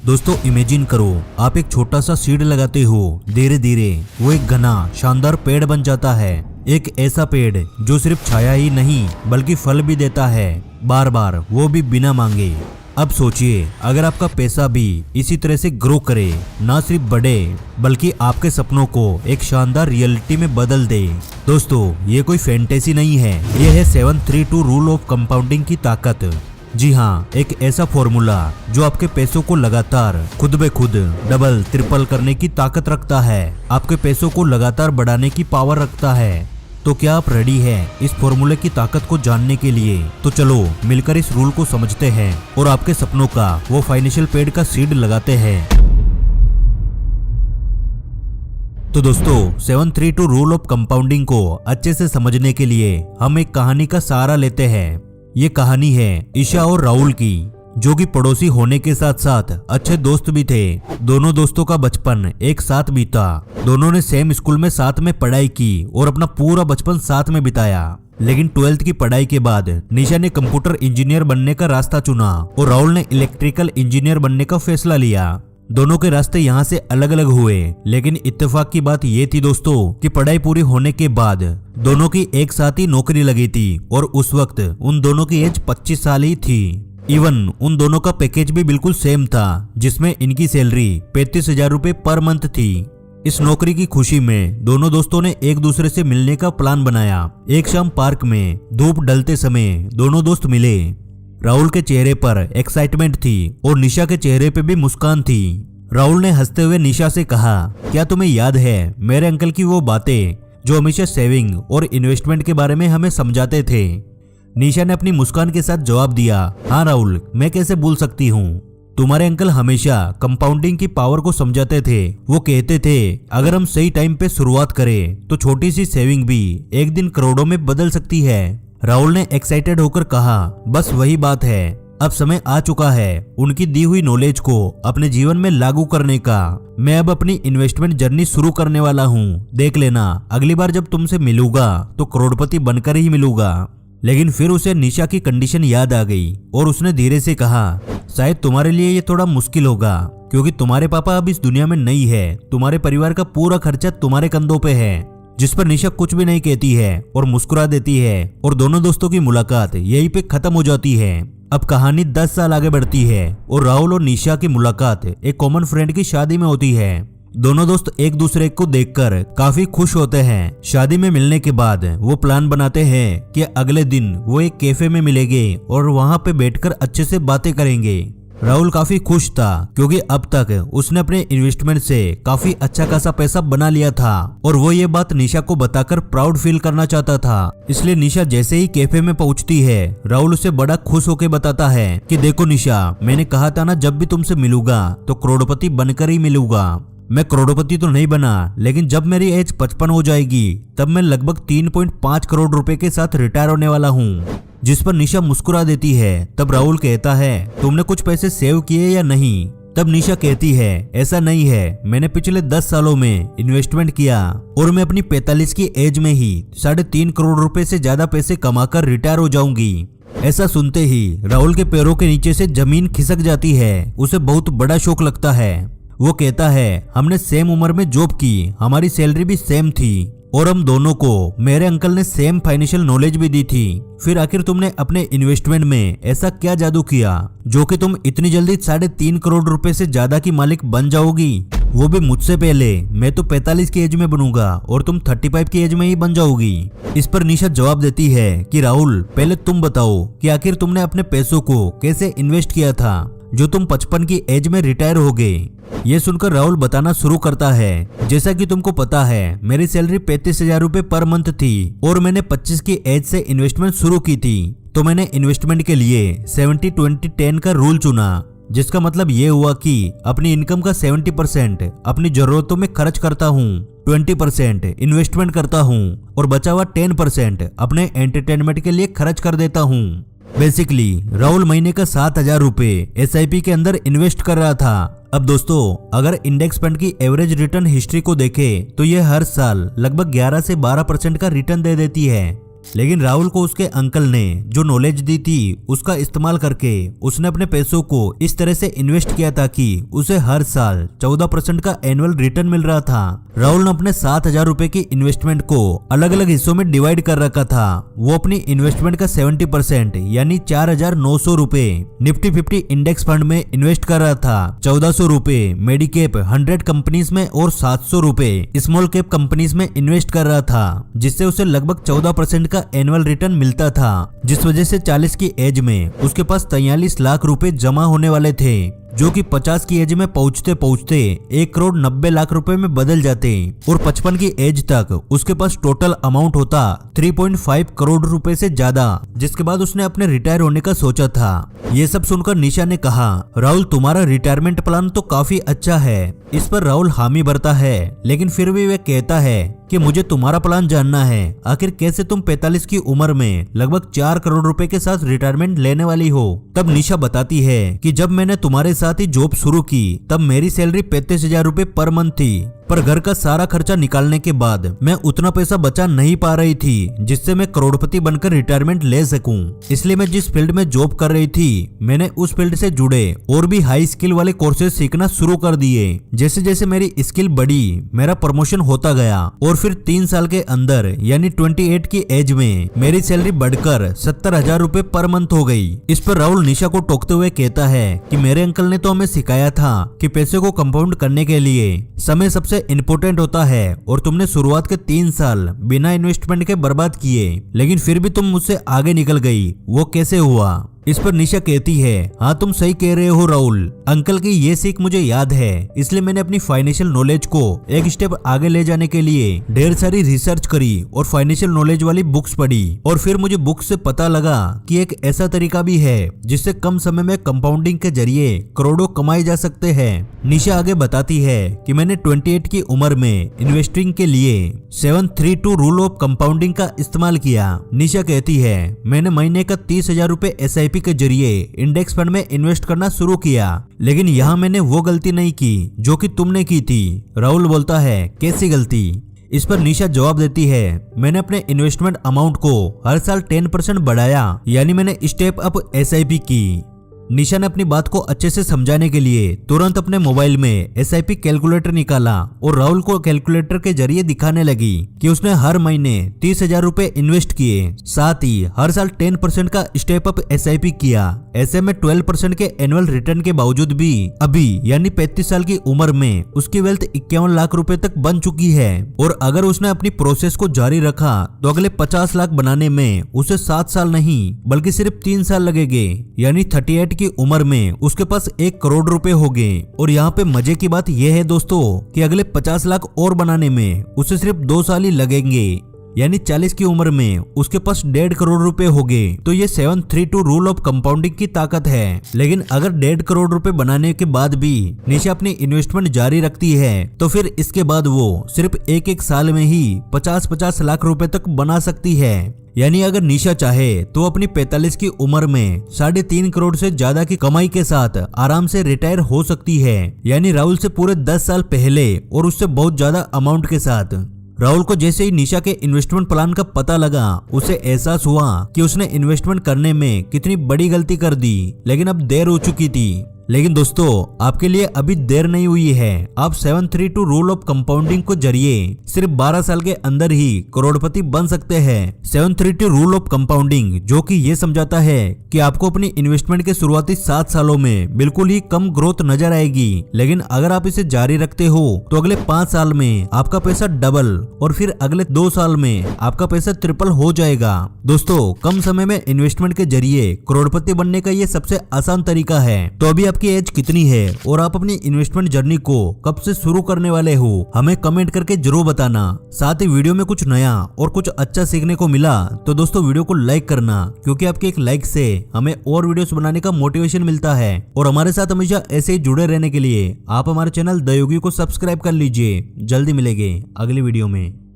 दोस्तों इमेजिन करो, आप एक छोटा सा सीड लगाते हो, धीरे धीरे वो एक घना शानदार पेड़ बन जाता है। एक ऐसा पेड़ जो सिर्फ छाया ही नहीं बल्कि फल भी देता है, बार बार, वो भी बिना मांगे। अब सोचिए, अगर आपका पैसा भी इसी तरह से ग्रो करे, ना सिर्फ बढ़े बल्कि आपके सपनों को एक शानदार रियलिटी में बदल दे। दोस्तों ये कोई फैंटेसी नहीं है, ये है 732 रूल ऑफ कंपाउंडिंग की ताकत। जी हाँ, एक ऐसा फॉर्मूला जो आपके पैसों को लगातार खुद ब खुद डबल ट्रिपल करने की ताकत रखता है, आपके पैसों को लगातार बढ़ाने की पावर रखता है। तो क्या आप रेडी हैं इस फॉर्मूले की ताकत को जानने के लिए? तो चलो मिलकर इस रूल को समझते हैं और आपके सपनों का वो फाइनेंशियल पेड़ का सीड लगाते हैं। तो दोस्तों 732 रूल ऑफ कंपाउंडिंग को अच्छे से समझने के लिए हम एक कहानी का सहारा लेते हैं। ये कहानी है ईशा और राहुल की, जो कि पड़ोसी होने के साथ साथ अच्छे दोस्त भी थे। दोनों दोस्तों का बचपन एक साथ बीता। दोनों ने सेम स्कूल में साथ में पढ़ाई की और अपना पूरा बचपन साथ में बिताया। लेकिन 12th की पढ़ाई के बाद निशा ने कंप्यूटर इंजीनियर बनने का रास्ता चुना और राहुल ने इलेक्ट्रिकल इंजीनियर बनने का फैसला लिया। दोनों के रास्ते यहाँ से अलग अलग हुए, लेकिन इत्तेफाक की बात ये थी दोस्तों कि पढ़ाई पूरी होने के बाद दोनों की एक साथ ही नौकरी लगी थी और उस वक्त उन दोनों की एज 25 साल ही थी। इवन उन दोनों का पैकेज भी बिल्कुल सेम था, जिसमें इनकी सैलरी 35,000 रुपए पर मंथ थी। इस नौकरी की खुशी में दोनों दोस्तों ने एक दूसरे से मिलने का प्लान बनाया। एक शाम पार्क में धूप ढलते समय दोनों दोस्त मिले। राहुल के चेहरे पर एक्साइटमेंट थी और निशा के चेहरे पे भी मुस्कान थी। राहुल ने हंसते हुए निशा से कहा, क्या तुम्हें याद है मेरे अंकल की वो बातें जो हमेशा सेविंग और इन्वेस्टमेंट के बारे में हमें समझाते थे? निशा ने अपनी मुस्कान के साथ जवाब दिया, हाँ राहुल, मैं कैसे भूल सकती हूँ। तुम्हारे अंकल हमेशा कंपाउंडिंग की पावर को समझाते थे। वो कहते थे अगर हम सही टाइम पे शुरुआत करें तो छोटी सी सेविंग भी एक दिन करोड़ों में बदल सकती है। राहुल ने एक्साइटेड होकर कहा, बस वही बात है, अब समय आ चुका है उनकी दी हुई नॉलेज को अपने जीवन में लागू करने का। मैं अब अपनी इन्वेस्टमेंट जर्नी शुरू करने वाला हूँ। देख लेना, अगली बार जब तुमसे मिलूंगा तो करोड़पति बनकर ही मिलूंगा। लेकिन फिर उसे निशा की कंडीशन याद आ गई और उसने धीरे से कहा, शायद तुम्हारे लिए ये थोड़ा मुश्किल होगा, क्योंकि तुम्हारे पापा अब इस दुनिया में नहीं है। तुम्हारे परिवार का पूरा खर्चा तुम्हारे कंधों पे है। जिस पर निशा कुछ भी नहीं कहती है और मुस्कुरा देती है और दोनों दोस्तों की मुलाकात यहीं पे खत्म हो जाती है। अब कहानी 10 साल आगे बढ़ती है और राहुल और निशा की मुलाकात एक कॉमन फ्रेंड की शादी में होती है। दोनों दोस्त एक दूसरे को देखकर काफी खुश होते हैं। शादी में मिलने के बाद वो प्लान बनाते हैं कि अगले दिन वो एक कैफे में मिलेंगे और वहां पे बैठकर अच्छे से बातें करेंगे। राहुल काफी खुश था क्योंकि अब तक उसने अपने इन्वेस्टमेंट से काफी अच्छा खासा पैसा बना लिया था और वो ये बात निशा को बताकर प्राउड फील करना चाहता था। इसलिए निशा जैसे ही कैफे में पहुंचती है, राहुल उसे बड़ा खुश होकर बताता है कि देखो निशा, मैंने कहा था ना, जब भी तुमसे मिलूंगा तो करोड़पति बनकर ही मिलूंगा। मैं करोड़पति तो नहीं बना, लेकिन जब मेरी एज 55 हो जाएगी तब मैं लगभग 3.5 करोड़ रुपए के साथ रिटायर होने वाला हूँ। जिस पर निशा मुस्कुरा देती है। तब राहुल कहता है, तुमने कुछ पैसे सेव किए या नहीं? तब निशा कहती है, ऐसा नहीं है, मैंने पिछले 10 सालों में इन्वेस्टमेंट किया और मैं अपनी 45 की एज में ही 3.5 करोड़ रुपए से ज्यादा पैसे कमाकर रिटायर हो जाऊंगी। ऐसा सुनते ही राहुल के पैरों के नीचे से जमीन खिसक जाती है। उसे बहुत बड़ा शौक लगता है। वो कहता है, हमने सेम उम्र में जॉब की, हमारी सैलरी भी सेम थी और हम दोनों को मेरे अंकल ने सेम फाइनेंशियल नॉलेज भी दी थी। फिर आखिर तुमने अपने इन्वेस्टमेंट में ऐसा क्या जादू किया जो कि तुम इतनी जल्दी 3.5 करोड़ रुपए से ज्यादा की मालिक बन जाओगी, वो भी मुझसे पहले? मैं तो 45 की एज में बनूंगा और तुम 35 की एज में ही बन जाओगी। इस पर निशा जवाब देती है कि राहुल, पहले तुम बताओ कि आखिर तुमने अपने पैसों को कैसे इन्वेस्ट किया था जो तुम 55 की एज में रिटायर हो गए। ये सुनकर राहुल बताना शुरू करता है, जैसा कि तुमको पता है मेरी सैलरी 35,000 रुपए पर मंथ थी और मैंने 25 की एज से इन्वेस्टमेंट शुरू की थी। तो मैंने इन्वेस्टमेंट के लिए 70-20-10 का रूल चुना, जिसका मतलब ये हुआ कि अपनी इनकम का 70% अपनी जरूरतों में खर्च करता हूँ, 20% इन्वेस्टमेंट करता हूँ और बचा हुआ 10% अपने एंटरटेनमेंट के लिए खर्च कर देता हूँ। बेसिकली राहुल महीने का 7,000 रुपए SIP के अंदर इन्वेस्ट कर रहा था। अब दोस्तों, अगर इंडेक्स फंड की एवरेज रिटर्न हिस्ट्री को देखें तो यह हर साल लगभग 11 से 12% का रिटर्न दे देती है। लेकिन राहुल को उसके अंकल ने जो नॉलेज दी थी उसका इस्तेमाल करके उसने अपने पैसों को इस तरह से इन्वेस्ट किया था कि उसे हर साल 14% का एनुअल रिटर्न मिल रहा था। राहुल ने अपने 7,000 रुपए की इन्वेस्टमेंट को अलग अलग हिस्सों में डिवाइड कर रखा था। वो अपनी इन्वेस्टमेंट का 70% यानी 4,900 रुपए निफ्टी 50 इंडेक्स फंड में इन्वेस्ट कर रहा था, 1,400 रुपए मेडिकेप 100 कंपनीज में और 700 रुपए स्मॉल कैप कंपनीज में इन्वेस्ट कर रहा था, जिससे उसे लगभग 14% का एनुअल रिटर्न मिलता था। जिस वजह से 40 की एज में उसके पास 43 लाख रुपए जमा होने वाले थे, जो कि 50 की एज में पहुंचते पहुंचते 1,90,00,000 रुपए में बदल जाते और 55 की एज तक उसके पास टोटल अमाउंट होता 3.5 करोड़ रुपए से ज्यादा, जिसके बाद उसने अपने रिटायर होने का सोचा था। ये सब सुनकर निशा ने कहा, राहुल तुम्हारा रिटायरमेंट प्लान तो काफी अच्छा है। इस पर राहुल हामी भरता है, लेकिन फिर भी वह कहता है कि मुझे तुम्हारा प्लान जानना है। आखिर कैसे तुम 45 की उम्र में लगभग 4 करोड़ रुपए के साथ रिटायरमेंट लेने वाली हो। तब निशा बताती है कि जब मैंने तुम्हारे साथ ही जॉब शुरू की तब मेरी सैलरी 35,000 रुपए पर मंथ थी, पर घर का सारा खर्चा निकालने के बाद मैं उतना पैसा बचा नहीं पा रही थी जिससे मैं करोड़पति बनकर रिटायरमेंट ले सकूं। इसलिए मैं जिस फील्ड में जॉब कर रही थी मैंने उस फील्ड से जुड़े और भी हाई स्किल वाले कोर्सेज सीखना शुरू कर दिए। जैसे जैसे मेरी स्किल बढ़ी मेरा प्रमोशन होता गया और फिर 3 साल के अंदर यानी 28 की एज में मेरी सैलरी बढ़कर 70,000 रुपए पर मंथ हो गई। इस पर राहुल निशा को टोकते हुए कहता है कि मेरे अंकल ने तो हमें सिखाया था कि पैसे को कंपाउंड करने के लिए समय सबसे इम्पोर्टेंट होता है और तुमने शुरुआत के 3 साल बिना इन्वेस्टमेंट के बर्बाद किए, लेकिन फिर भी तुम मुझसे आगे निकल गई। वो कैसे हुआ? इस पर निशा कहती है, हाँ तुम सही कह रहे हो राहुल, अंकल की ये सीख मुझे याद है, इसलिए मैंने अपनी फाइनेंशियल नॉलेज को एक स्टेप आगे ले जाने के लिए ढेर सारी रिसर्च करी और फाइनेंशियल नॉलेज वाली बुक्स पढ़ी और फिर मुझे बुक्स से पता लगा कि एक ऐसा तरीका भी है जिससे कम समय में कंपाउंडिंग के जरिए करोड़ों कमाए जा सकते हैं। निशा आगे बताती है कि मैंने 28 की उम्र में इन्वेस्टिंग के लिए 732 रूल ऑफ कंपाउंडिंग का इस्तेमाल किया। निशा कहती है, मैंने महीने का 30,000 रुपए SIP के जरिए इंडेक्स फंड में इन्वेस्ट करना शुरू किया, लेकिन यहाँ मैंने वो गलती नहीं की जो कि तुमने की थी। राहुल बोलता है, कैसी गलती? इस पर निशा जवाब देती है, मैंने अपने इन्वेस्टमेंट अमाउंट को हर साल 10% बढ़ाया, यानी मैंने स्टेप अप SIP की। निशा ने अपनी बात को अच्छे से समझाने के लिए तुरंत अपने मोबाइल में SIP कैलकुलेटर निकाला और राहुल को कैलकुलेटर के जरिए दिखाने लगी कि उसने हर महीने 30,000 रुपए इन्वेस्ट किए, साथ ही हर साल 10% का स्टेप अप SIP किया। ऐसे में 12% के एनुअल रिटर्न के बावजूद भी अभी यानी 35 साल की उम्र में उसकी वेल्थ 51 लाख रुपए तक बन चुकी है और अगर उसने अपनी प्रोसेस को जारी रखा तो अगले 50 लाख बनाने में उसे 7 साल नहीं बल्कि सिर्फ 3 साल लगेंगे, यानी 38 की उम्र में उसके पास 1 करोड़ रुपए हो गए। और यहाँ पे मजे की बात यह है दोस्तों कि अगले 50 लाख और बनाने में उसे सिर्फ 2 साल ही लगेंगे, यानी 40 की उम्र में उसके पास 1.5 करोड़ रुपए हो गए। तो ये 732 रूल ऑफ कंपाउंडिंग की ताकत है। लेकिन अगर 1.5 करोड़ रुपए बनाने के बाद भी निशा अपनी इन्वेस्टमेंट जारी रखती है तो फिर इसके बाद वो सिर्फ एक साल में ही 50-50 लाख रुपए तक बना सकती है। यानी अगर निशा चाहे तो अपनी 45 की उम्र में 3.5 करोड़ से ज्यादा की कमाई के साथ आराम से रिटायर हो सकती है, यानी राहुल से पूरे 10 साल पहले और उससे बहुत ज्यादा अमाउंट के साथ। राहुल को जैसे ही निशा के इन्वेस्टमेंट प्लान का पता लगा उसे एहसास हुआ कि उसने इन्वेस्टमेंट करने में कितनी बड़ी गलती कर दी, लेकिन अब देर हो चुकी थी। लेकिन दोस्तों आपके लिए अभी देर नहीं हुई है। आप 732 रूल ऑफ कंपाउंडिंग को जरिए सिर्फ 12 साल के अंदर ही करोड़पति बन सकते हैं। 732 रूल ऑफ कंपाउंडिंग जो कि ये समझाता है कि आपको अपनी इन्वेस्टमेंट के शुरुआती 7 सालों में बिल्कुल ही कम ग्रोथ नजर आएगी, लेकिन अगर आप इसे जारी रखते हो तो अगले 5 साल में आपका पैसा डबल और फिर अगले 2 साल में आपका पैसा ट्रिपल हो जाएगा। दोस्तों कम समय में इन्वेस्टमेंट के जरिए करोड़पति बनने का ये सबसे आसान तरीका है। तो अभी आपकी एज कितनी है और आप अपनी इन्वेस्टमेंट जर्नी को कब से शुरू करने वाले हो, हमें कमेंट करके जरूर बताना। साथ ही वीडियो में कुछ नया और कुछ अच्छा सीखने को मिला तो दोस्तों वीडियो को लाइक करना, क्योंकि आपके एक लाइक से हमें और वीडियोस बनाने का मोटिवेशन मिलता है। और हमारे साथ हमेशा ऐसे ही जुड़े रहने के लिए आप हमारे चैनल द योगी को सब्सक्राइब कर लीजिए। जल्दी मिलेंगे अगली वीडियो में।